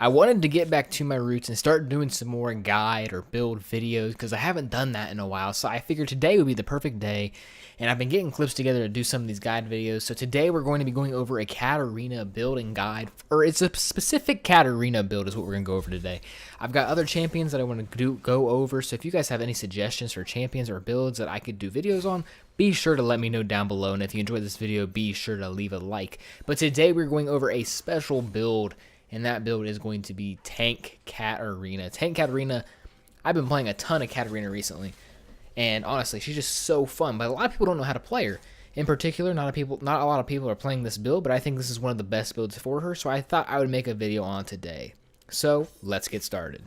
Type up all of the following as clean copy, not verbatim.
I wanted to get back to my roots and start doing some more guide or build videos because I haven't done that in a while. So I figured today would be the perfect day, and I've been getting clips together to do some of these guide videos. So today we're going to be going over a Katarina building guide, or it's a specific Katarina build is what we're going to go over today. I've got other champions that I want to go over, so if you guys have any suggestions for champions or builds that I could do videos on, be sure to let me know down below. And if you enjoyed this video, be sure to leave a like. But today we're going over a special build, and that build is going to be Tank Katarina. Tank Katarina, I've been playing a ton of Katarina recently, and honestly, she's just so fun. But a lot of people don't know how to play her. In particular, not a lot of people are playing this build, but I think this is one of the best builds for her, so I thought I would make a video on today. So, let's get started.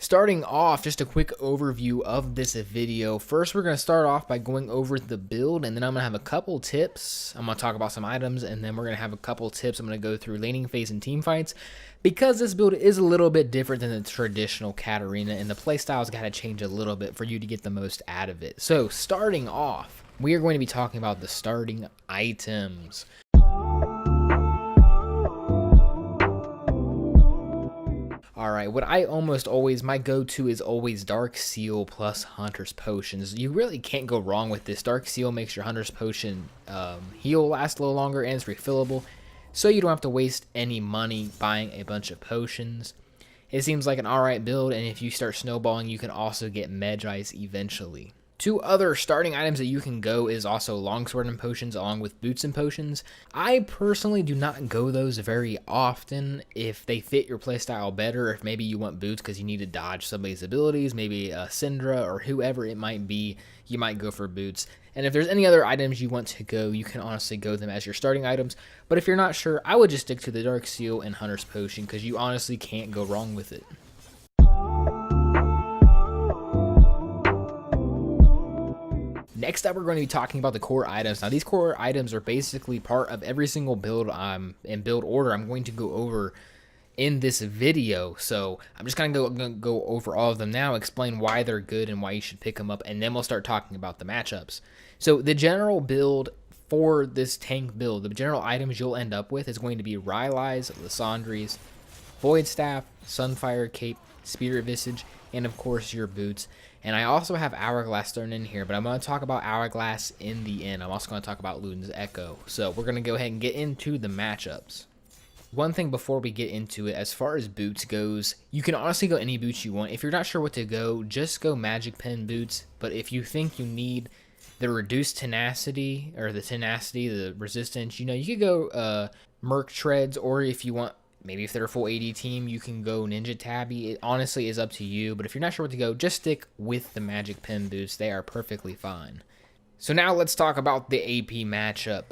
Starting off, just a quick overview of this video. First, we're going to start off by going over the build, and then I'm going to have a couple tips. I'm going to talk about some items, and then we're going to have a couple tips. I'm going to go through laning phase and team fights, because this build is a little bit different than the traditional Katarina, and the playstyle's got to change a little bit for you to get the most out of it. So, starting off, we are going to be talking about the starting items. Alright, what I almost always, my go-to is always Dark Seal plus Hunter's Potions. You really can't go wrong with this. Dark Seal makes your Hunter's Potion heal last a little longer, and it's refillable, so you don't have to waste any money buying a bunch of potions. It seems like an alright build, and if you start snowballing, you can also get Magi's eventually. Two other starting items that you can go is also Longsword and Potions along with Boots and Potions. I personally do not go those very often if they fit your playstyle better. If maybe you want Boots because you need to dodge somebody's abilities, maybe Syndra or whoever it might be, you might go for Boots. And if there's any other items you want to go, you can honestly go them as your starting items. But if you're not sure, I would just stick to the Dark Seal and Hunter's Potion because you honestly can't go wrong with it. Next up, we're going to be talking about the core items. Now, these core items are basically part of every single build in build order I'm going to go over in this video. So I'm just going to go over all of them now, explain why they're good and why you should pick them up, and then we'll start talking about the matchups. So the general build for this tank build, the general items you'll end up with is going to be Rylai's, Lissandre's, Void Staff, Sunfire Cape, Spirit Visage, and of course your boots. And I also have Hourglass thrown in here, but I'm going to talk about Hourglass in the end. I'm also going to talk about Luden's Echo. So we're going to go ahead and get into the matchups. One thing before we get into it, as far as boots goes, you can honestly go any boots you want. If you're not sure what to go, just go Magic Pen boots. But if you think you need the reduced tenacity, or the resistance, you know, you could go Merc Treads, or if you want, maybe if they're a full AD team, you can go Ninja Tabby. It honestly is up to you, but if you're not sure what to go, just stick with the Magic Pen boots. They are perfectly fine. So now let's talk about the AP matchup.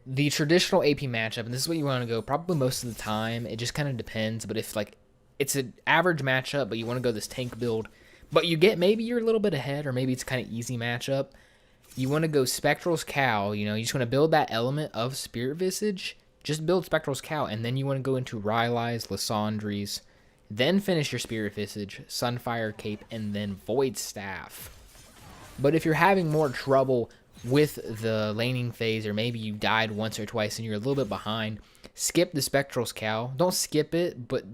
The traditional AP matchup, and this is what you want to go probably most of the time. It just kind of depends, but if like it's an average matchup, but you want to go this tank build, but you get maybe you're a little bit ahead, or maybe it's kind of easy matchup. You want to go Spectral's Cow, you know, you just want to build that element of Spirit Visage. Just build Spectral's Cow, and then you want to go into Rylai's, Lissandre's, then finish your Spirit Visage, Sunfire Cape, and then Void Staff. But if you're having more trouble with the laning phase, or maybe you died once or twice and you're a little bit behind, skip the Spectral's Cow. Don't skip it, but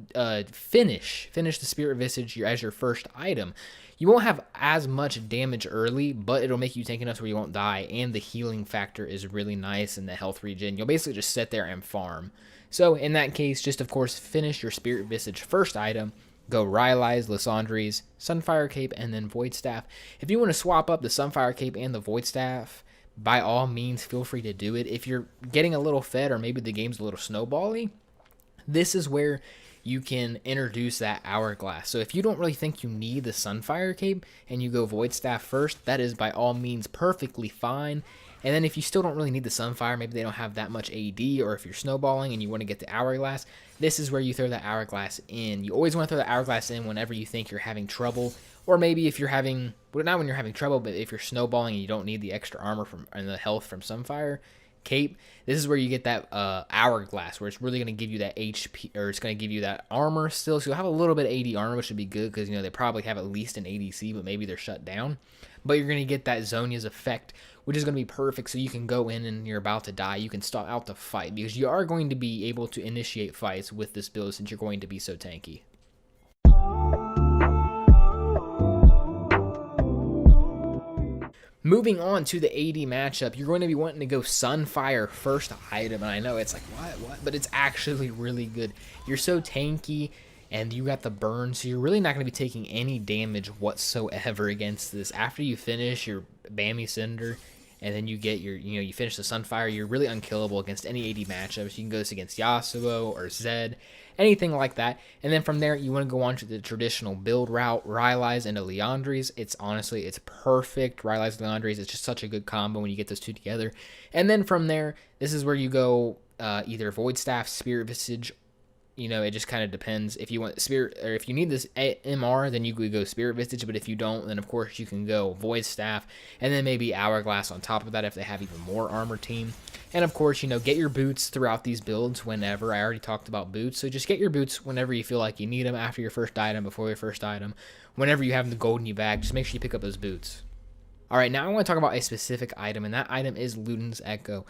finish the Spirit Visage as your first item. You won't have as much damage early, but it'll make you tank enough where you won't die, and the healing factor is really nice in the health regen. You'll basically just sit there and farm. So in that case, just of course finish your Spirit Visage first item, go Rylai's, Lissandre's, Sunfire Cape, and then Void Staff. If you want to swap up the Sunfire Cape and the Void Staff, by all means feel free to do it. If you're getting a little fed, or maybe the game's a little snowbally, this is where you can introduce that Hourglass. So if you don't really think you need the Sunfire Cape and you go Void Staff first, that is by all means perfectly fine. And then if you still don't really need the Sunfire, maybe they don't have that much AD, or if you're snowballing and you want to get the Hourglass, this is where you throw that Hourglass in. You always want to throw the Hourglass in whenever you think you're having trouble, or maybe if you're having, well, not when you're having trouble, but if you're snowballing and you don't need the extra armor and the health from Sunfire, cape. This is where you get that hourglass, where it's really going to give you that HP, or it's going to give you that armor still. So you'll have a little bit of AD armor, which should be good because, you know, they probably have at least an ADC, but maybe they're shut down. But you're going to get that Zhonya's effect, which is going to be perfect, so you can go in and you're about to die. You can start out the fight because you are going to be able to initiate fights with this build since you're going to be so tanky. Moving on to the AD matchup, you're going to be wanting to go Sunfire first item, and I know it's like, what? But it's actually really good. You're so tanky, and you got the burn, so you're really not going to be taking any damage whatsoever against this. After you finish your Bammy Cinder, and then you get your, you know, you finish the Sunfire, you're really unkillable against any AD matchups. You can go this against Yasuo or Zed, anything like that. And then from there, you want to go on to the traditional build route, Rylai's into Liandry's. It's honestly, it's perfect. Rylai's and Liandry's, it's just such a good combo when you get those two together. And then from there, this is where you go either Void Staff, Spirit Visage. You know, it just kind of depends. If you want Spirit, or if you need this MR, then you could go Spirit Visage. But if you don't, then of course you can go Void Staff, and then maybe Hourglass on top of that if they have even more armor team. And of course, you know, get your boots throughout these builds whenever. I already talked about boots, so just get your boots whenever you feel like you need them, after your first item, before your first item. Whenever you have the gold in your bag, just make sure you pick up those boots. Alright, now I want to talk about a specific item, and that item is Luden's Echo.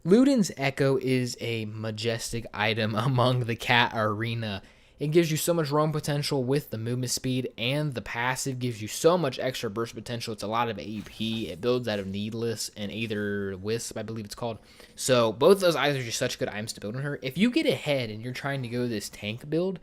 Luden's Echo is a majestic item among the Katarina. It gives you so much roam potential with the movement speed, and the passive gives you so much extra burst potential. It's a lot of AP. It builds out of Needless and either Wisp, I believe it's called. So both of those items are just such good items to build on her. If you get ahead and you're trying to go this tank build,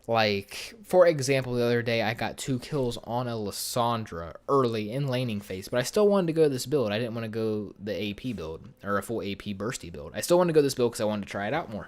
like, for example, the other day I got 2 kills on a Lissandra early in laning phase, but I still wanted to go this build. I didn't want to go the AP build, or a full AP bursty build. I still wanted to go this build because I wanted to try it out more.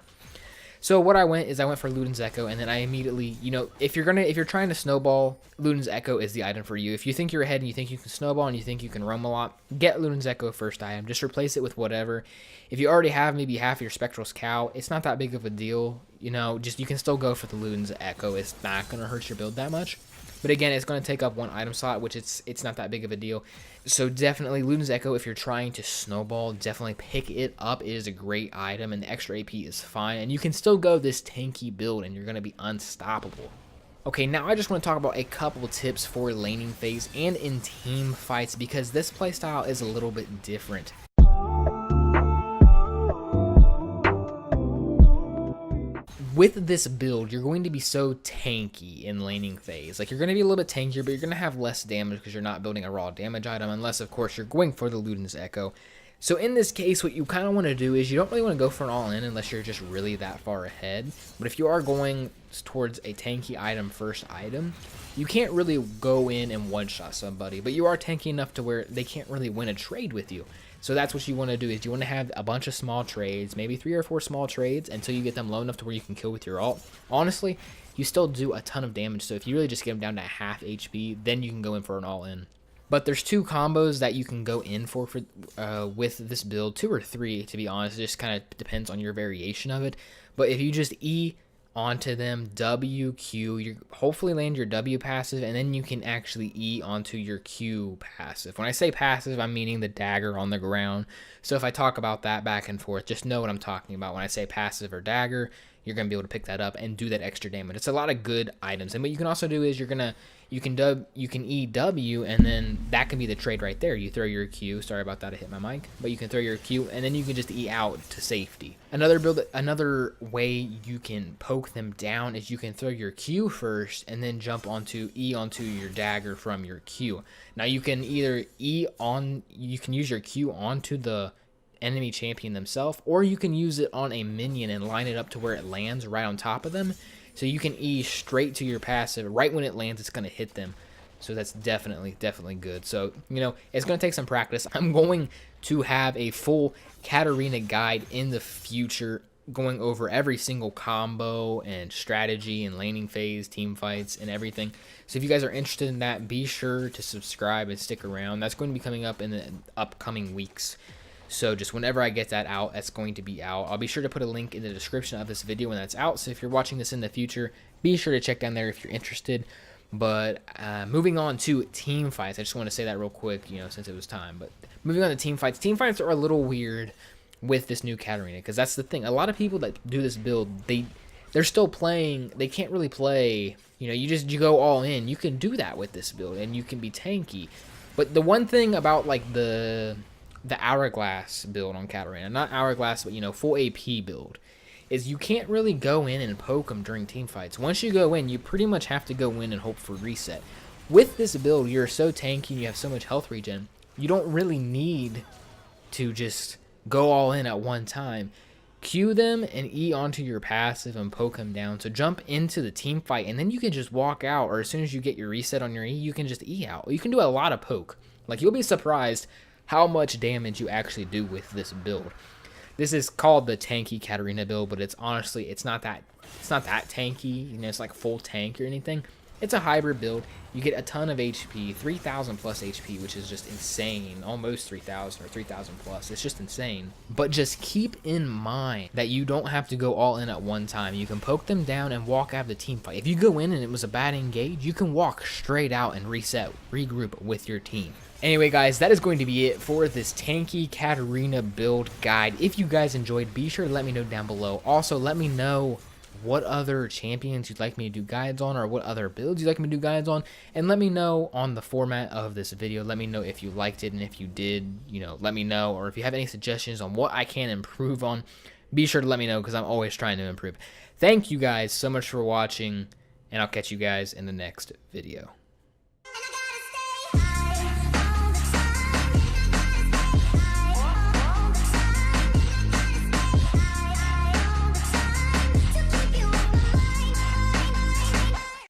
So what I went for Luden's Echo, and then I immediately, you know, if you're trying to snowball, Luden's Echo is the item for you. If you think you're ahead and you think you can snowball and you think you can roam a lot, get Luden's Echo first item. Just replace it with whatever. If you already have maybe half your Spectral's Cow, it's not that big of a deal. You know, just you can still go for the Luden's Echo. It's not going to hurt your build that much. But again, it's going to take up 1 item slot, which it's not that big of a deal. So definitely, Luden's Echo, if you're trying to snowball, definitely pick it up. It is a great item, and the extra AP is fine. And you can still go this tanky build, and you're going to be unstoppable. Okay, now I just want to talk about a couple tips for laning phase and in team fights, because this playstyle is a little bit different. With this build, you're going to be so tanky in laning phase. Like, you're going to be a little bit tankier, but you're going to have less damage because you're not building a raw damage item, unless, of course, you're going for the Luden's Echo. So in this case, what you kind of want to do is you don't really want to go for an all-in unless you're just really that far ahead. But if you are going towards a tanky item first item, you can't really go in and one-shot somebody, but you are tanky enough to where they can't really win a trade with you. So that's what you want to do, is you want to have a bunch of small trades, maybe 3 or 4 small trades until you get them low enough to where you can kill with your ult. Honestly, you still do a ton of damage, so if you really just get them down to half HP, then you can go in for an all-in. But there's 2 combos that you can go in for with this build, 2 or 3 to be honest. It just kind of depends on your variation of it. But if you just E onto them, W, Q, you hopefully land your W passive, and then you can actually E onto your Q passive. When I say passive, I'm meaning the dagger on the ground. So if I talk about that back and forth, just know what I'm talking about. When I say passive or dagger, you're going to be able to pick that up and do that extra damage. It's a lot of good items. And what you can also do is you can EW, and then that can be the trade right there. You throw your Q. Sorry about that, I hit my mic. But you can throw your Q, and then you can just E out to safety. Another way you can poke them down is you can throw your Q first, and then jump onto your dagger from your Q. Now you can either you can use your Q onto the enemy champion themselves, or you can use it on a minion and line it up to where it lands right on top of them. So you can E straight to your passive. Right when it lands, it's going to hit them. So that's definitely good. So, you know, it's going to take some practice. I'm going to have a full Katarina guide in the future, going over every single combo and strategy and laning phase, team fights, and everything. So if you guys are interested in that, be sure to subscribe and stick around. That's going to be coming up in the upcoming weeks. So just whenever I get that out, that's going to be out. I'll be sure to put a link in the description of this video when that's out. So if you're watching this in the future, be sure to check down there if you're interested. But moving on to team fights, I just want to say that real quick, you know, since it was time. But moving on to team fights are a little weird with this new Katarina, because that's the thing. A lot of people that do this build, they're still playing. They can't really play. You know, you go all in. You can do that with this build, and you can be tanky. But the one thing about like the hourglass build on Katarina, not hourglass, but you know, full AP build, is you can't really go in and poke them during team fights. Once you go in, you pretty much have to go in and hope for reset. With this build, you're so tanky and you have so much health regen, you don't really need to just go all in at one time. Q them and E onto your passive and poke them down. So jump into the team fight, and then you can just walk out, or as soon as you get your reset on your E, you can just E out. You can do a lot of poke. Like, you'll be surprised how much damage you actually do with this build. This is called the tanky Katarina build, but it's honestly, it's not that tanky. You know, it's like full tank or anything. It's a hybrid build. You get a ton of HP, 3,000 plus HP, which is just insane. Almost 3,000 or 3,000 plus. It's just insane. But just keep in mind that you don't have to go all in at one time. You can poke them down and walk out of the team fight. If you go in and it was a bad engage, you can walk straight out and reset, regroup with your team. Anyway, guys, that is going to be it for this tanky Katarina build guide. If you guys enjoyed, be sure to let me know down below. Also, let me know what other champions you'd like me to do guides on, or what other builds you'd like me to do guides on, and let me know on the format of this video. Let me know if you liked it, and if you did, you know, let me know. Or if you have any suggestions on what I can improve on, be sure to let me know, because I'm always trying to improve. Thank you guys so much for watching, and I'll catch you guys in the next video.